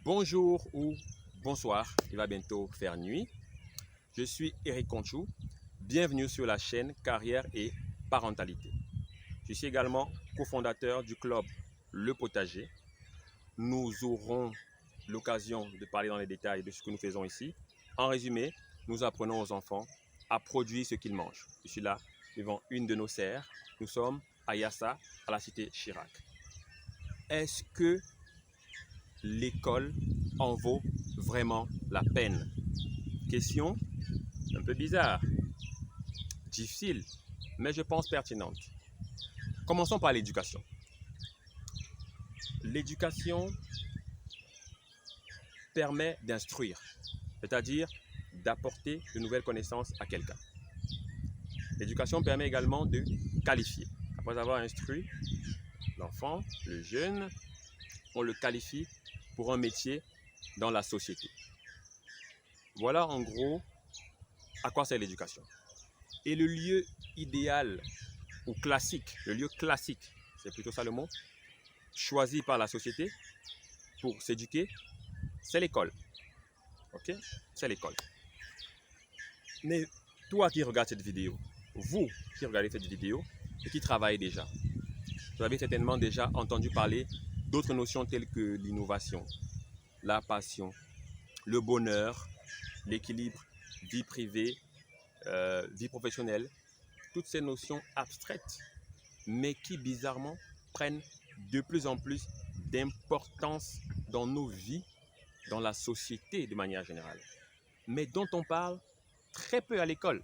Bonjour ou bonsoir, il va bientôt faire nuit. Je suis Eric Conchou, bienvenue sur la chaîne Carrière et Parentalité. Je suis également cofondateur du club Le Potager. Nous aurons l'occasion de parler dans les détails de ce que nous faisons ici. En résumé, nous apprenons aux enfants à produire ce qu'ils mangent. Je suis là devant une de nos serres. Nous sommes à Yassa, à la cité Chirac. Est-ce que l'école en vaut vraiment la peine? Question un peu bizarre, difficile, mais je pense pertinente. Commençons par l'éducation. L'éducation permet d'instruire, c'est-à-dire d'apporter de nouvelles connaissances à quelqu'un. L'éducation permet également de qualifier. Après avoir instruit l'enfant, le jeune, on le qualifie pour un métier dans la société. Voilà en gros à quoi sert l'éducation. Et le lieu idéal ou classique, le lieu classique, c'est plutôt ça le mot, choisi par la société pour s'éduquer, c'est l'école. Ok? C'est l'école. Mais toi qui regardes cette vidéo, vous qui regardez cette vidéo et qui travaillez déjà, vous avez certainement déjà entendu parler d'autres notions telles que l'innovation, la passion, le bonheur, l'équilibre, vie privée, vie professionnelle, toutes ces notions abstraites, mais qui bizarrement prennent de plus en plus d'importance dans nos vies, dans la société de manière générale, mais dont on parle très peu à l'école.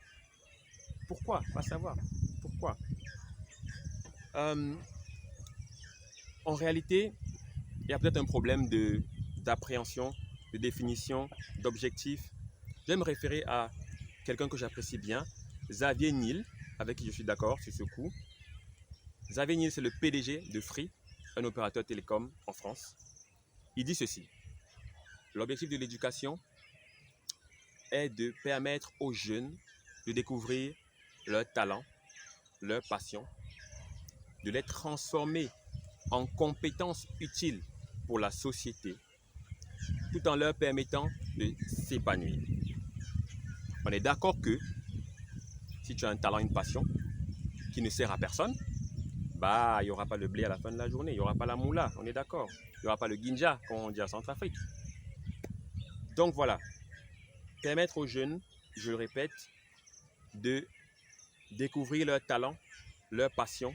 Pourquoi? Pas savoir. Pourquoi? En réalité, il y a peut-être un problème d'appréhension, de définition, d'objectif. Je vais me référer à quelqu'un que j'apprécie bien, Xavier Niel, avec qui je suis d'accord sur ce coup. Xavier Niel, c'est le PDG de Free, un opérateur télécom en France. Il dit ceci: l'objectif de l'éducation est de permettre aux jeunes de découvrir leur talent, leur passion, de les transformer en compétences utiles pour la société, tout en leur permettant de s'épanouir. On est d'accord que si tu as un talent, une passion qui ne sert à personne, bah, il n'y aura pas le blé à la fin de la journée, il n'y aura pas la moula, on est d'accord. Il n'y aura pas le ginja, comme on dit en Centrafrique. Donc voilà, permettre aux jeunes, je le répète, de découvrir leur talent, leur passion,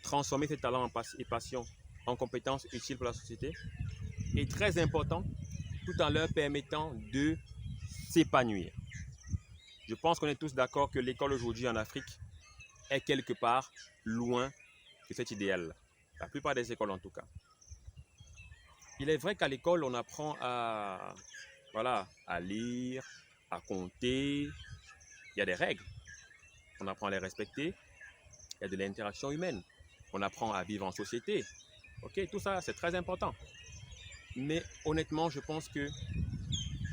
transformer ces talents et passions en compétences utiles pour la société, est très important, tout en leur permettant de s'épanouir. Je pense qu'on est tous d'accord que l'école aujourd'hui en Afrique est quelque part loin de cet idéal. La plupart des écoles en tout cas. Il est vrai qu'à l'école, on apprend à lire, à compter. Il y a des règles. On apprend à les respecter. Il y a de l'interaction humaine. On apprend à vivre en société. Ok, tout ça, c'est très important. Mais honnêtement, je pense que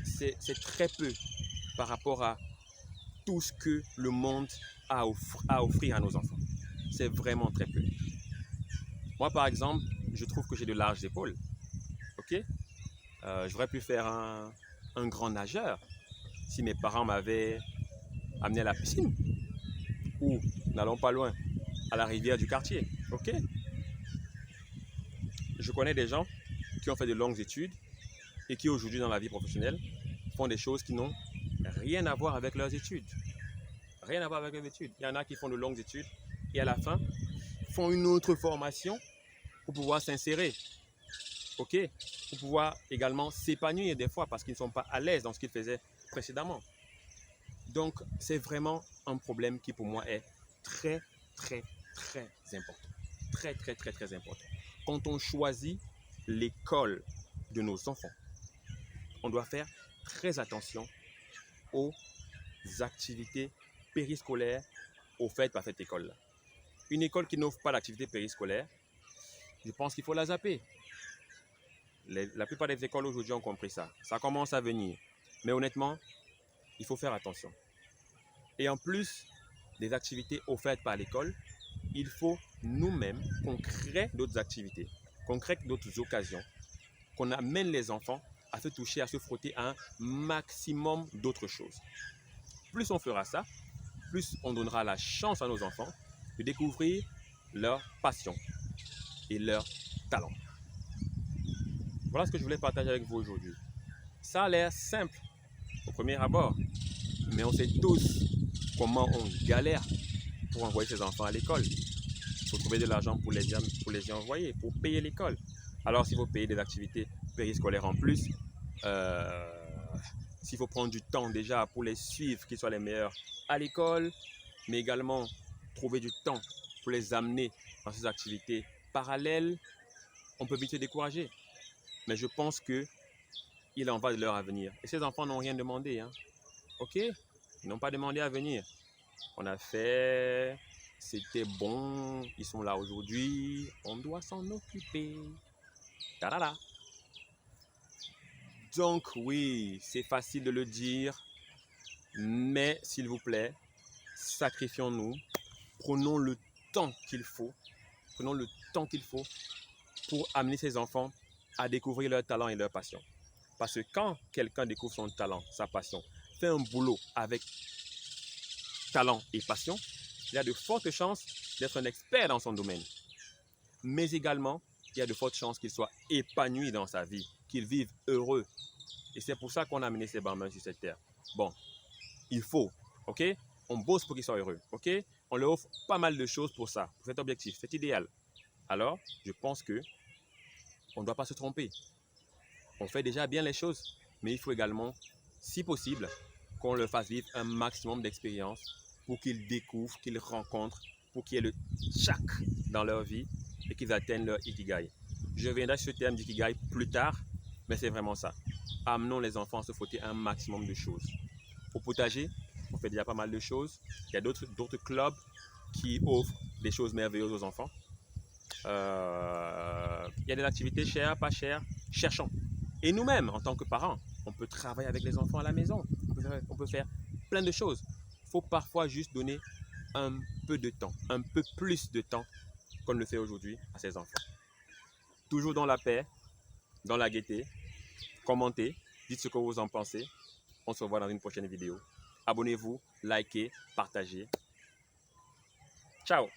c'est très peu par rapport à tout ce que le monde a à offrir à nos enfants. C'est vraiment très peu. Moi, par exemple, je trouve que j'ai de larges épaules. Ok, j'aurais pu faire un grand nageur si mes parents m'avaient amené à la piscine ou, n'allons pas loin, à la rivière du quartier. Ok, je connais des gens qui ont fait de longues études et qui aujourd'hui dans la vie professionnelle font des choses qui n'ont rien à voir avec leurs études. Rien à voir avec leurs études. Il y en a qui font de longues études et à la fin font une autre formation pour pouvoir s'insérer. Ok, pour pouvoir également s'épanouir des fois parce qu'ils ne sont pas à l'aise dans ce qu'ils faisaient précédemment. Donc, c'est vraiment un problème qui pour moi est très, très, très important. Très, très, très, très important. Quand on choisit l'école de nos enfants, on doit faire très attention aux activités périscolaires offertes par cette école-là. Une école qui n'offre pas d'activité périscolaire, je pense qu'il faut la zapper. La plupart des écoles aujourd'hui ont compris ça. Ça commence à venir. Mais honnêtement, il faut faire attention. Et en plus des activités offertes par l'école, il faut nous-mêmes qu'on crée d'autres activités, qu'on crée d'autres occasions qu'on amène les enfants à se toucher, à se frotter à un maximum d'autres choses. Plus on fera ça, plus on donnera la chance à nos enfants de découvrir leur passion et leur talent. Voilà ce que je voulais partager avec vous aujourd'hui. Ça a l'air simple au premier abord, mais on sait tous comment on galère pour envoyer ses enfants à l'école. Il faut trouver de l'argent pour les y envoyer, pour payer l'école. Alors s'il faut payer des activités périscolaires en plus, s'il faut prendre du temps déjà pour les suivre, qu'ils soient les meilleurs à l'école, mais également trouver du temps pour les amener dans ces activités parallèles, on peut vite se décourager. Mais je pense qu'il en va de leur avenir. Et ces enfants n'ont rien demandé. Hein. OK? Ils n'ont pas demandé à venir. On a fait, c'était bon, ils sont là aujourd'hui, on doit s'en occuper. Ta-da-da. Donc oui, c'est facile de le dire, mais s'il vous plaît, sacrifions-nous, prenons le temps qu'il faut, pour amener ces enfants à découvrir leur talent et leur passion. Parce que quand quelqu'un découvre son talent, sa passion, fait un boulot avec talent et passion, il y a de fortes chances d'être un expert dans son domaine. Mais également, il y a de fortes chances qu'il soit épanoui dans sa vie, qu'il vive heureux. Et c'est pour ça qu'on a amené ces barman sur cette terre. Bon, il faut, ok? On bosse pour qu'il soit heureux, ok? On leur offre pas mal de choses pour ça, pour cet objectif, cet idéal. Alors, je pense que on ne doit pas se tromper. On fait déjà bien les choses, mais il faut également, si possible, qu'on leur fasse vivre un maximum d'expériences pour qu'ils découvrent, qu'ils rencontrent, pour qu'il y ait le tchak dans leur vie et qu'ils atteignent leur ikigai. Je reviendrai sur ce terme d'ikigai plus tard, mais c'est vraiment ça. Amenons les enfants à se frotter un maximum de choses. Au potager, on fait déjà pas mal de choses. Il y a d'autres clubs qui offrent des choses merveilleuses aux enfants. Il y a des activités chères, pas chères. Cherchons. Et nous-mêmes, en tant que parents, on peut travailler avec les enfants à la maison. On peut faire plein de choses. Il faut parfois juste donner un peu de temps, un peu plus de temps qu'on ne le fait aujourd'hui à ses enfants. Toujours dans la paix, dans la gaieté. Commentez, dites ce que vous en pensez. On se revoit dans une prochaine vidéo. Abonnez-vous, likez, partagez. Ciao!